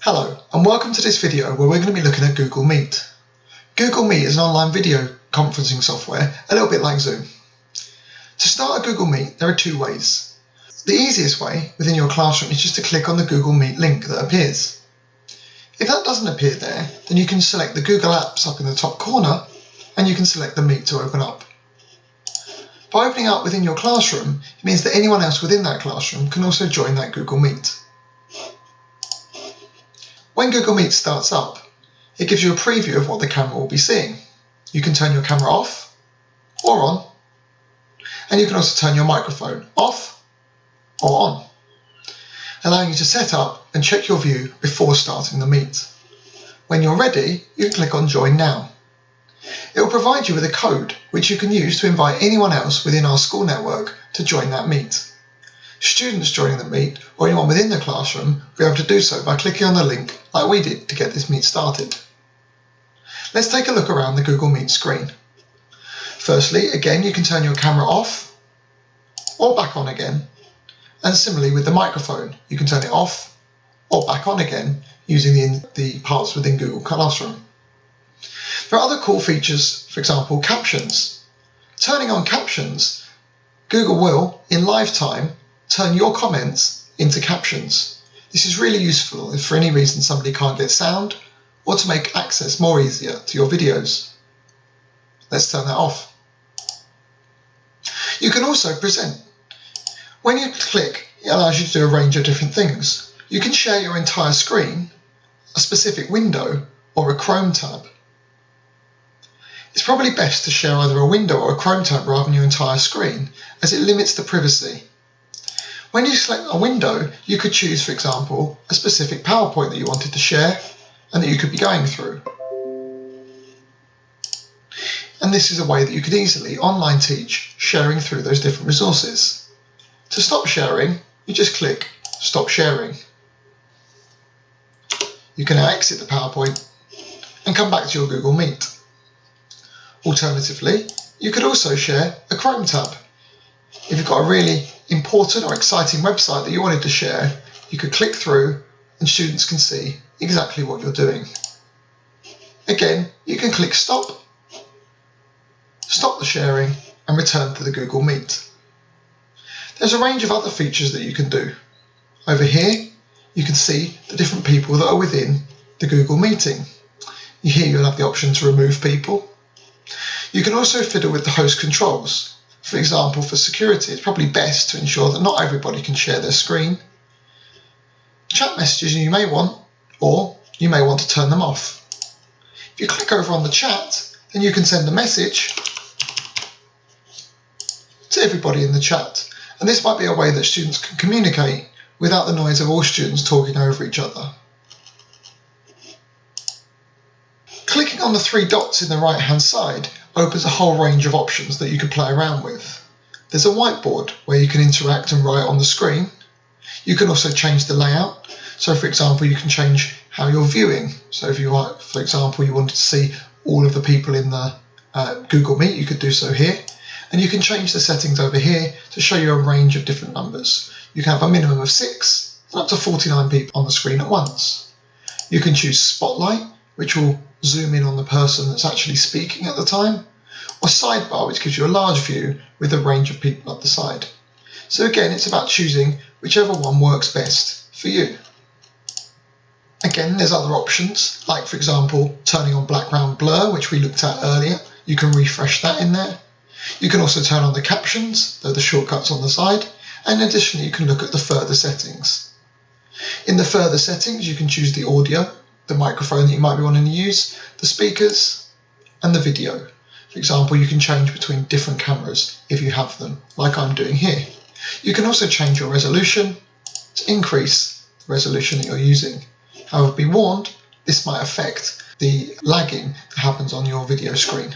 Hello and welcome to this video where we're going to be looking at Google Meet. Google Meet is an online video conferencing software, a little bit like Zoom. To start a Google Meet, there are two ways. The easiest way within your classroom is just to click on the Google Meet link that appears. If that doesn't appear there, then you can select the Google Apps up in the top corner and you can select the Meet to open up. By opening up within your classroom, it means that anyone else within that classroom can also join that Google Meet. When Google Meet starts up, it gives you a preview of what the camera will be seeing. You can turn your camera off or on, and you can also turn your microphone off or on, allowing you to set up and check your view before starting the Meet. When you're ready, you can click on Join Now. It will provide you with a code which you can use to invite anyone else within our school network to join that Meet. Students joining the Meet or anyone within the classroom will be able to do so by clicking on the link like we did to get this Meet started. Let's take a look around the Google Meet screen. Firstly, again, you can turn your camera off or back on again, and similarly with the microphone, you can turn it off or back on again using the parts within Google Classroom. There are other cool features, for example, Captions. Turning on Captions, Google will, in live time, turn your comments into captions. This is really useful if for any reason somebody can't get sound or to make access more easier to your videos. Let's turn that off. You can also present. When you click, it allows you to do a range of different things. You can share your entire screen, a specific window, or a Chrome tab. It's probably best to share either a window or a Chrome tab rather than your entire screen, as it limits the privacy. When you select a window, you could choose, for example, a specific PowerPoint that you wanted to share and that you could be going through. And this is a way that you could easily online teach, sharing through those different resources. To stop sharing, you just click Stop Sharing. You can now exit the PowerPoint and come back to your Google Meet. Alternatively, you could also share a Chrome tab. If you've got a really important or exciting website that you wanted to share, you could click through and students can see exactly what you're doing. Again, you can click stop the sharing and return to the Google Meet. There's a range of other features that you can do. Over here, you can see the different people that are within the Google meeting. Here you'll have the option to remove people. You can also fiddle with the host controls. For example, for security, it's probably best to ensure that not everybody can share their screen. Chat messages you may want, or you may want to turn them off. If you click over on the chat, then you can send a message to everybody in the chat. And this might be a way that students can communicate without the noise of all students talking over each other. Clicking on the three dots in the right hand side opens a whole range of options that you can play around with. There's a whiteboard where you can interact and write on the screen. You can also change the layout. So for example, you can change how you're viewing. So if you want, for example, you wanted to see all of the people in the Google Meet, you could do so here. And you can change the settings over here to show you a range of different numbers. You can have a minimum of 6 and up to 49 people on the screen at once. You can choose Spotlight, which will zoom in on the person that's actually speaking at the time, or Sidebar, which gives you a large view with a range of people at the side. So again, it's about choosing whichever one works best for you. Again, there's other options, like for example, turning on background blur, which we looked at earlier. You can refresh that in there. You can also turn on the captions, they're the shortcuts on the side, and additionally you can look at the further settings. In the further settings, you can choose the audio, the microphone that you might be wanting to use, the speakers, and the video. For example, you can change between different cameras if you have them, like I'm doing here. You can also change your resolution to increase the resolution that you're using. However, be warned, this might affect the lagging that happens on your video screen.